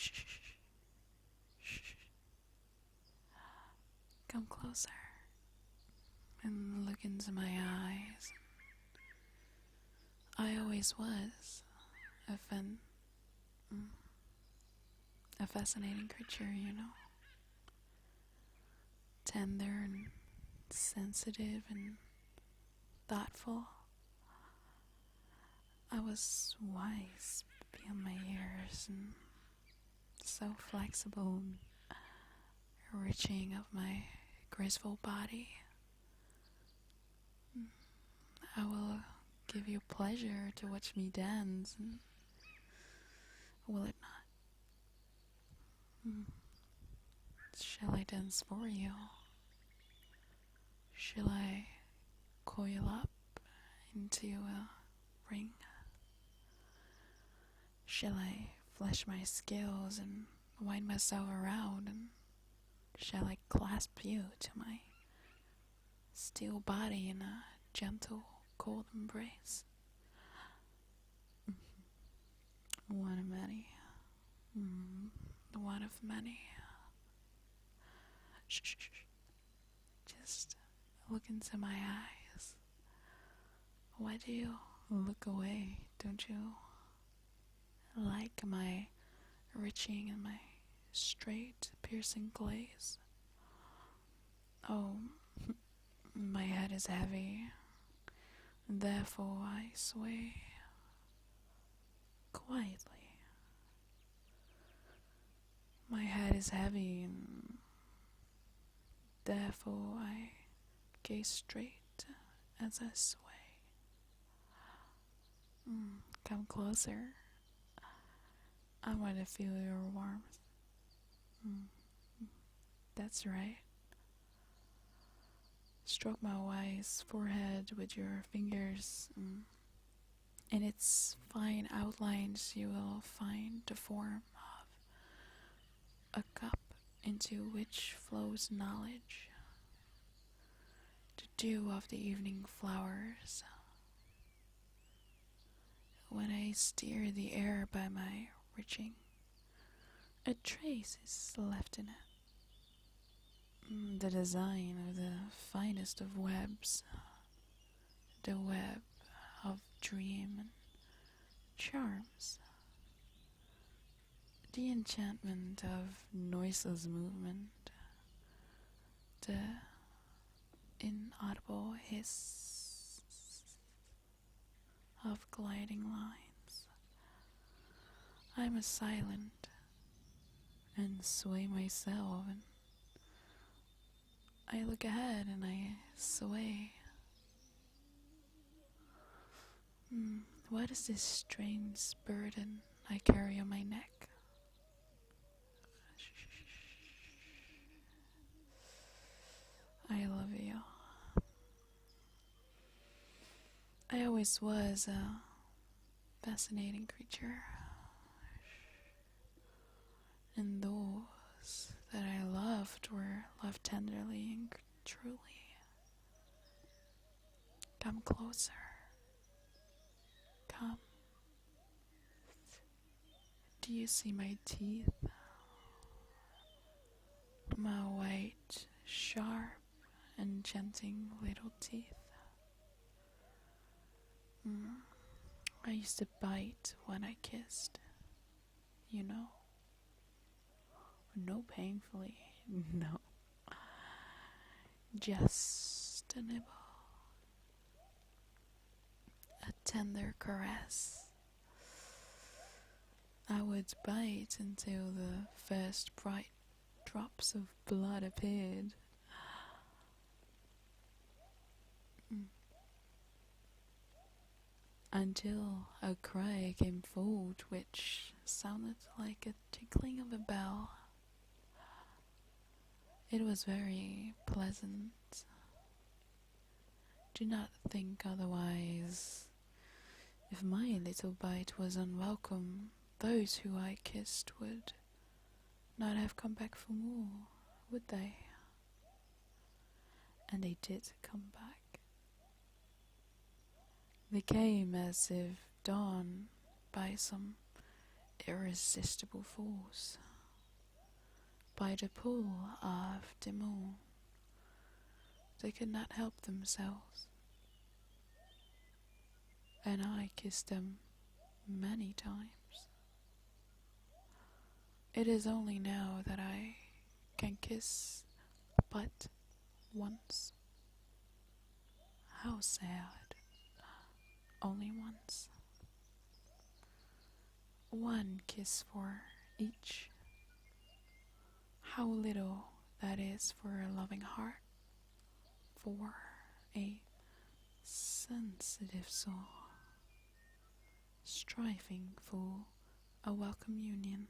Shh. Shh. Come closer and look into my eyes. I always was a a fascinating creature, you know. Tender and sensitive and thoughtful. I was wise beyond my years and so flexible and reaching of my graceful body. I will give you pleasure to watch me dance, and will it not? Shall I dance for you? Shall I coil up into a ring? Shall I flesh my scales and wind myself around, and shall I clasp you to my steel body in a gentle, cold embrace? One of many. One of many. Shh. Just look into my eyes. Why do you look away? Don't you like my reaching and my straight, piercing gaze? Oh, my head is heavy, and therefore I sway quietly. My head is heavy, and therefore I gaze straight as I sway. Come closer. I want to feel your warmth. That's right. Stroke my wife's forehead with your fingers. In its fine outlines you will find the form of a cup into which flows knowledge, the dew of the evening flowers. When I steer the air by my reaching, a trace is left in it. The design of the finest of webs, the web of dream and charms, the enchantment of noiseless movement, the inaudible hiss of gliding lines. I am silent and sway myself, and I look ahead and I sway. What is this strange burden I carry on my neck? I love you. I always was a fascinating creature, and those that I loved were loved tenderly and truly. Come closer. Come. Do you see my teeth? My white, sharp, enchanting little teeth. I used to bite when I kissed, you know. No painfully, no. Just a nibble. A tender caress. I would bite until the first bright drops of blood appeared. Until a cry came forth which sounded like a tinkling of a bell. It was very pleasant. Do not think otherwise. If my little bite was unwelcome, those who I kissed would not have come back for more, would they? And they did come back. They came as if done by some irresistible force. By the pull of the moon, they could not help themselves, and I kissed them many times. It is only now that I can kiss but once. How sad. Only once. One kiss for each. How little that is for a loving heart, for a sensitive soul, striving for a welcome union.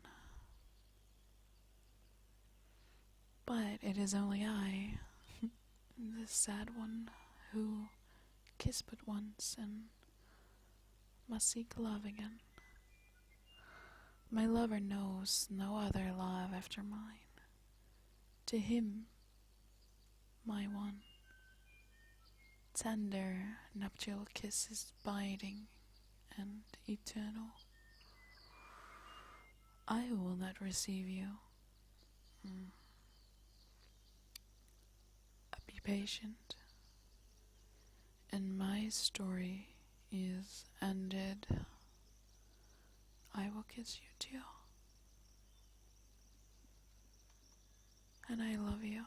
But it is only I, the sad one, who kiss but once and must seek love again. My lover knows no other love after mine. To him, my one, tender nuptial kiss is binding and eternal. I will not receive you. Be patient, and my story is ended. I will kiss you too, and I love you.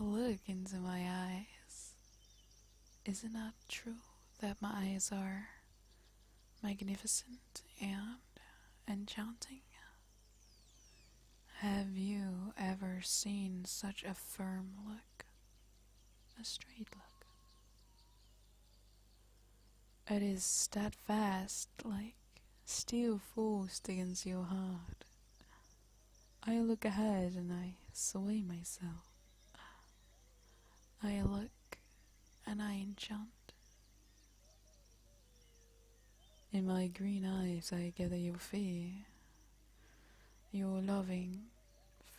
Look into my eyes. Is it not true that my eyes are magnificent and enchanting? Have you ever seen such a firm look, a straight look? It is steadfast, like steel forced against your heart. I look ahead and I sway myself. I look and I enchant. In my green eyes I gather your fear, your loving,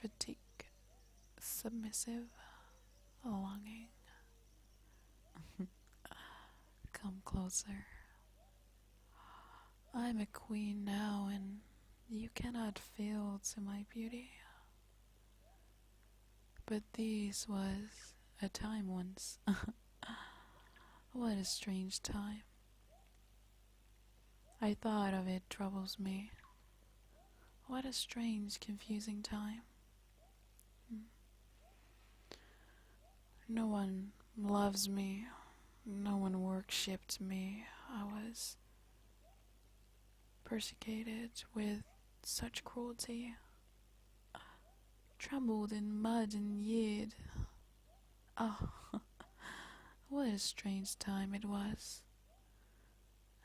fatigue, submissive longing. Come closer. I'm a queen now, and you cannot fail to my beauty. But this was a time once. What a strange time. I thought of it troubles me. What a strange, confusing time. No one loves me. No one worshipped me. I was persecuted with such cruelty. Trembled in mud and yeared. Oh, what a strange time it was.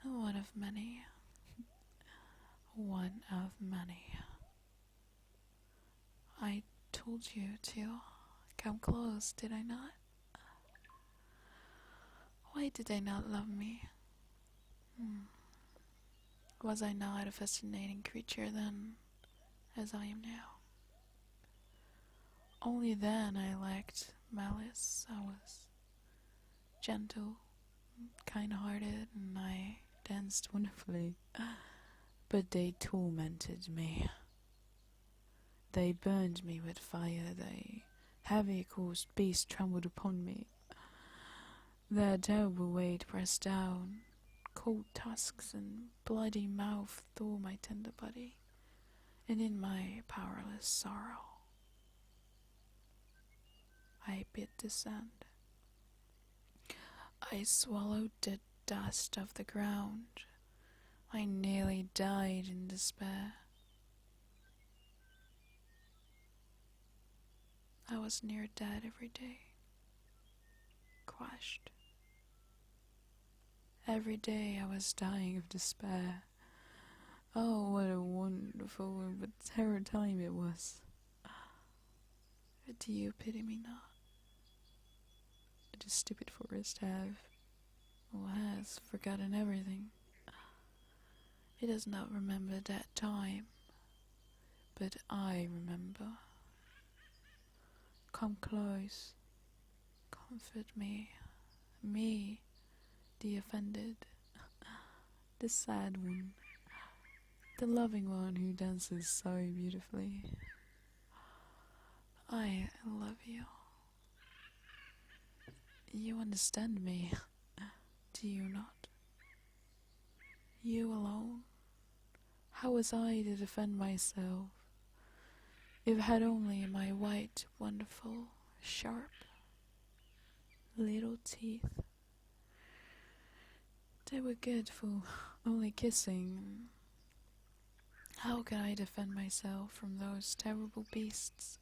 One of many. One of many. I told you to come close, did I not? Why did they not love me? Was I not a fascinating creature then, as I am now? Only then I lacked malice. I was gentle, kind-hearted, and I danced wonderfully. But they tormented me. They burned me with fire. They heavy-coursed beasts trembled upon me. Their terrible weight pressed down. Cold tusks and bloody mouth tore my tender body, and in my powerless sorrow I bit the sand. I swallowed the dust of the ground. I nearly died in despair. I was near dead every day, crushed. Every day I was dying of despair. Oh, what a wonderful but terrible time it was. But do you pity me not? The stupid forest has forgotten everything. It does not remember that time, but I remember. Come close, comfort me, the offended. the sad one, the loving one who dances so beautifully. I love you. You understand me, do you not? You alone? How was I to defend myself if I had only my white, wonderful, sharp little teeth? They were good for only kissing. How can I defend myself from those terrible beasts?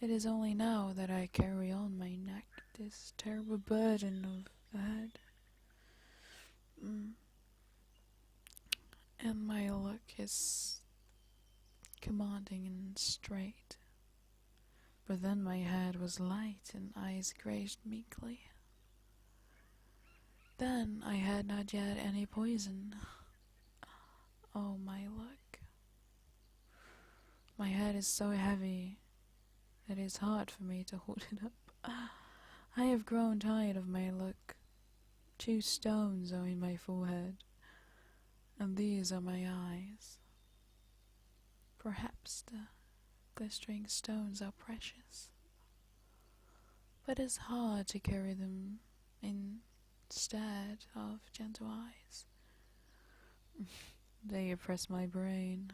It is only now that I carry on my neck this terrible burden of a head. And my look is commanding and straight. But then my head was light and eyes grazed meekly. Then I had not yet any poison. Oh, my look. My head is so heavy that it is hard for me to hold it up. I have grown tired of my look. 2 stones are in my forehead, and these are my eyes. Perhaps the glistering stones are precious, but it's hard to carry them instead of gentle eyes. They oppress my brain.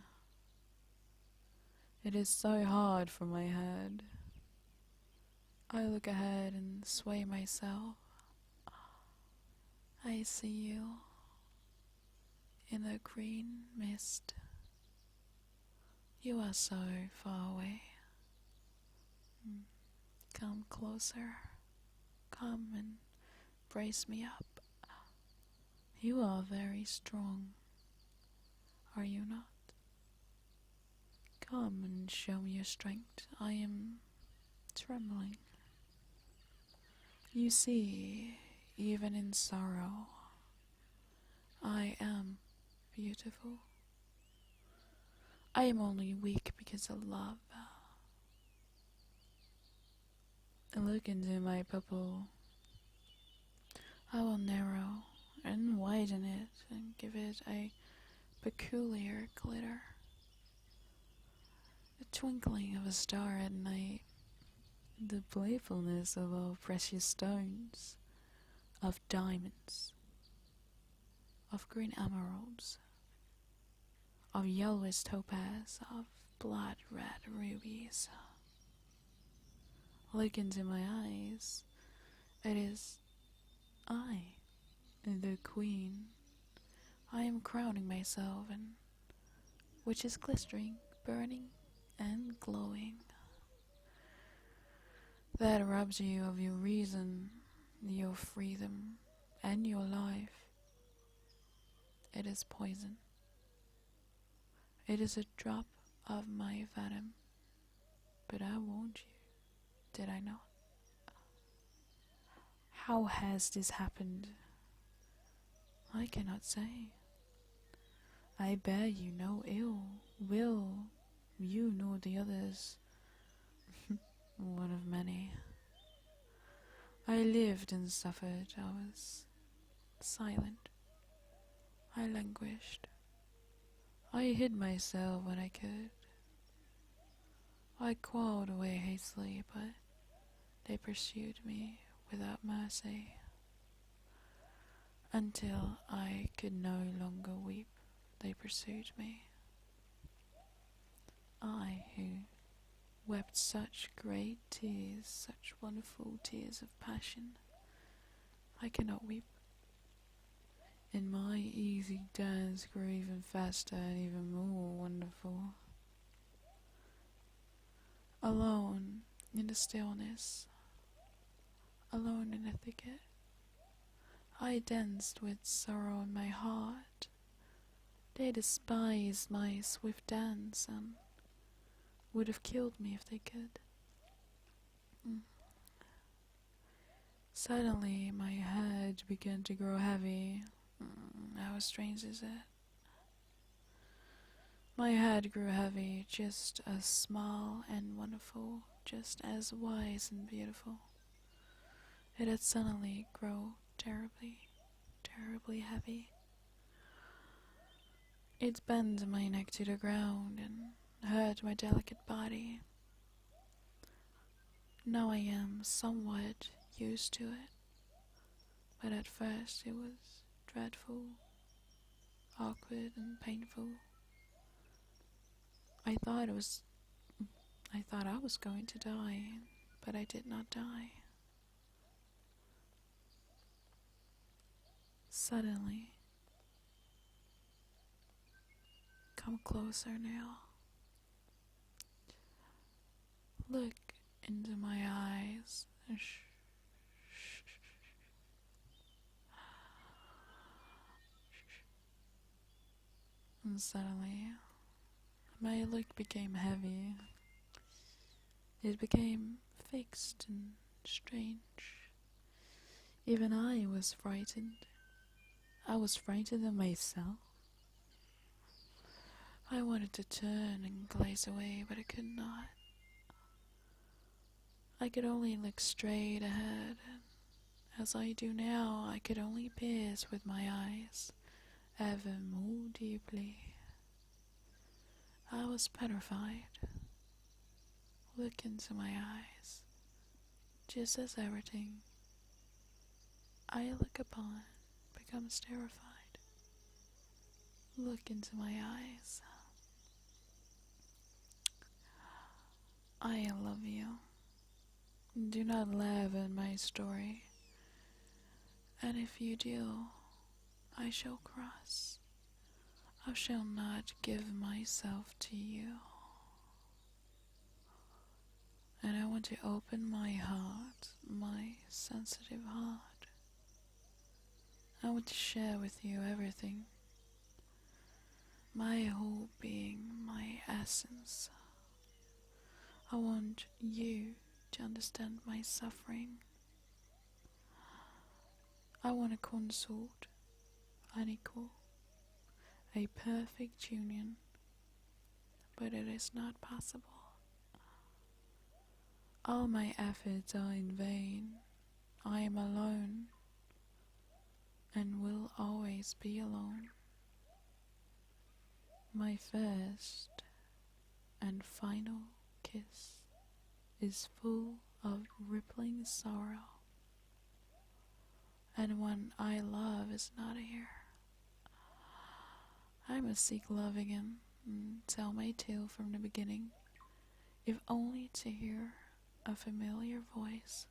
It is so hard for my head. I look ahead and sway myself. I see you in the green mist. You are so far away. Come closer. Come and brace me up. You are very strong, are you not? Come and show me your strength. I am trembling. You see, even in sorrow, I am beautiful. I am only weak because of love. Look into my pupil. I will narrow and widen it and give it a peculiar glitter. The twinkling of a star at night, the playfulness of all precious stones, of diamonds, of green emeralds, of yellowest topaz, of blood red rubies. Look into my eyes. It is I, the queen. I am crowning myself, and which is glistering, burning, and glowing. That robs you of your reason, your freedom, and your life. It is poison. It is a drop of my venom. But I warned you, did I not? How has this happened? I cannot say. I bear you no ill will, you nor the others. One of many. I lived and suffered. I was silent. I languished. I hid myself when I could. I crawled away hastily, but they pursued me without mercy, until I could no longer weep. They pursued me. I who wept such great tears, such wonderful tears of passion. I cannot weep. And my easy dance grew even faster and even more wonderful. Alone in the stillness, alone in the thicket, I danced with sorrow in my heart. They despised my swift dance and would have killed me if they could. Suddenly my head began to grow heavy. How strange is it? My head grew heavy, just as small and wonderful, just as wise and beautiful. It had suddenly grown terribly, terribly heavy. It bent my neck to the ground and hurt my delicate body. Now I am somewhat used to it, but at first it was dreadful, awkward and painful. I thought I was going to die, but I did not die. Suddenly, come closer now. Look into my eyes. And suddenly, my look became heavy. It became fixed and strange. Even I was frightened. I was frightened of myself. I wanted to turn and glaze away, but I could not. I could only look straight ahead, and as I do now, I could only pierce with my eyes ever more deeply. I was petrified. Look into my eyes, just as everything I look upon becomes terrified. Look into my eyes. I love you. Do not laugh at my story, and if you do, I shall cross. I shall not give myself to you. And I want to open my heart, my sensitive heart. I want to share with you everything, my whole being, my essence. I want you to understand my suffering. I want to consort, unequal, a perfect union, but it is not possible. All my efforts are in vain. I am alone, and will always be alone. My first and final kiss is full of rippling sorrow, and one I love is not here. I must seek love again and tell my tale from the beginning, if only to hear a familiar voice.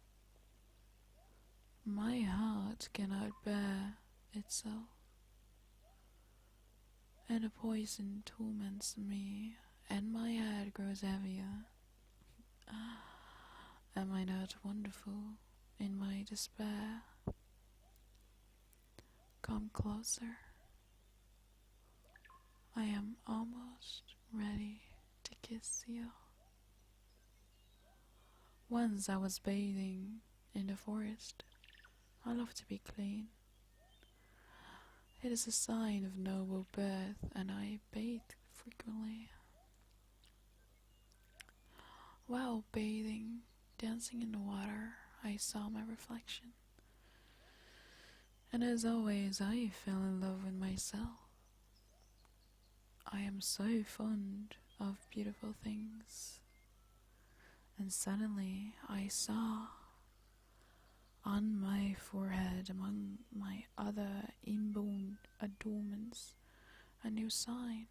My heart cannot bear itself, and the poison torments me, and my head grows heavier. Am I not wonderful in my despair? Come closer. I am almost ready to kiss you. Once I was bathing in the forest. I love to be clean. It is a sign of noble birth, and I bathe frequently. While bathing, dancing in the water, I saw my reflection. And as always, I fell in love with myself. I am so fond of beautiful things. And suddenly I saw on my forehead, among my other inborn adornments, a new sign,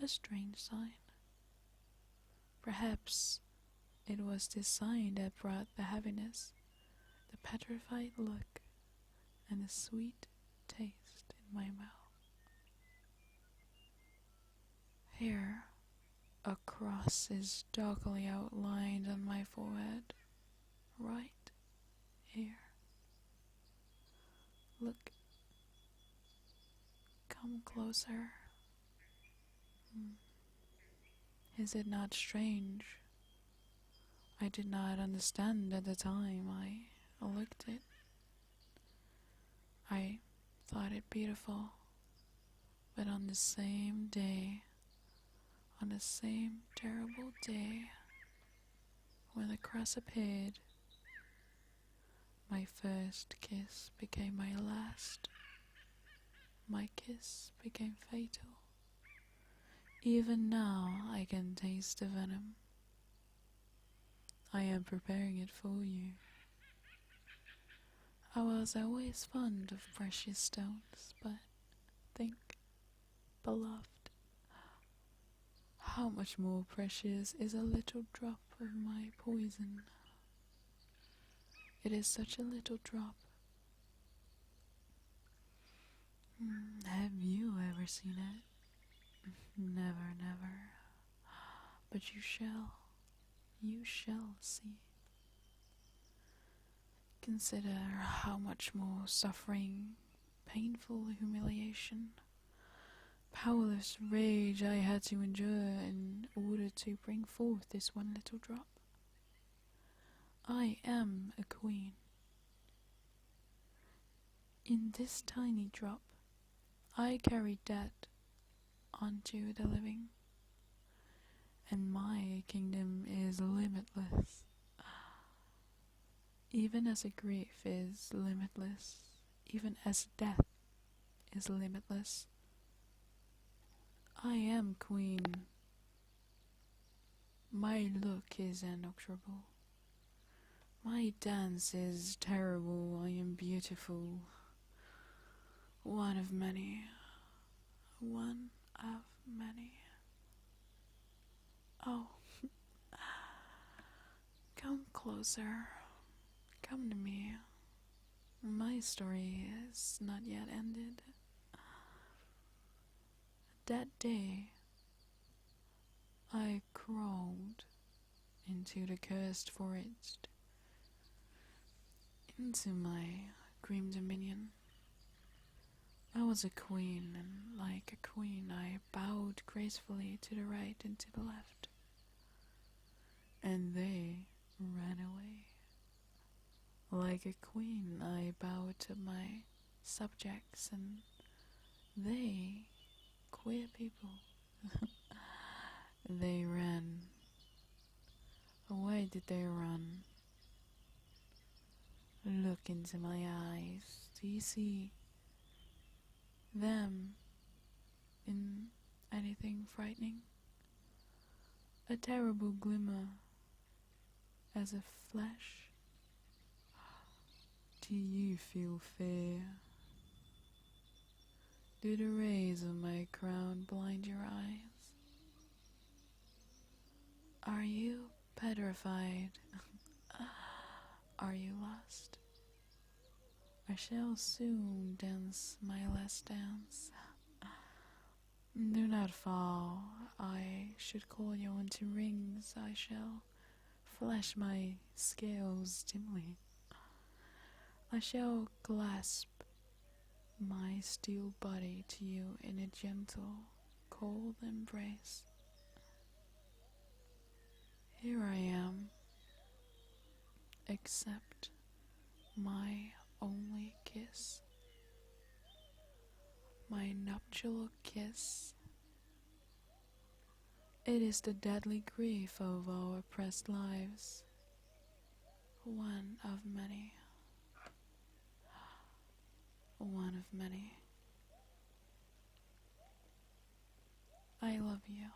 a strange sign. Perhaps it was this sign that brought the heaviness, the petrified look, and the sweet taste in my mouth. Here, a cross is darkly outlined on my forehead, right here. Look. Come closer. Is it not strange? I did not understand at the time I looked it. I thought it beautiful, but on the same day, on the same terrible day, when the cross appeared, my first kiss became my last. my kiss became fatal. Even now I can taste the venom. I am preparing it for you. I was always fond of precious stones, but think, beloved, how much more precious is a little drop of my poison. It is such a little drop. Have you ever seen it? Never, never. But you shall see. Consider how much more suffering, painful humiliation, powerless rage I had to endure in order to bring forth this one little drop. I am a queen. In this tiny drop, I carry death onto the living, and my kingdom is limitless. Even as a grief is limitless, even as death is limitless, I am queen. My look is inexorable. My dance is terrible. I am beautiful. One of many. One of many. Oh, come closer. Come to me. My story is not yet ended. That day, I crawled into the cursed forest, into my grim dominion. I was a queen, and like a queen, I bowed gracefully to the right and to the left, and they ran away. Like a queen, I bowed to my subjects, and they, queer people, they ran. Why did they run? Look into my eyes. Do you see them in anything frightening? A terrible glimmer as of flesh. Do you feel fear? Do the rays of my crown blind your eyes? Are you petrified? Are you lost? I shall soon dance my last dance. Do not fall. I should call you into rings. I shall flash my scales dimly. I shall clasp my steel body to you in a gentle, cold embrace. Here I am. Accept my only kiss, my nuptial kiss. It is the deadly grief of our oppressed lives, one of many, one of many. I love you.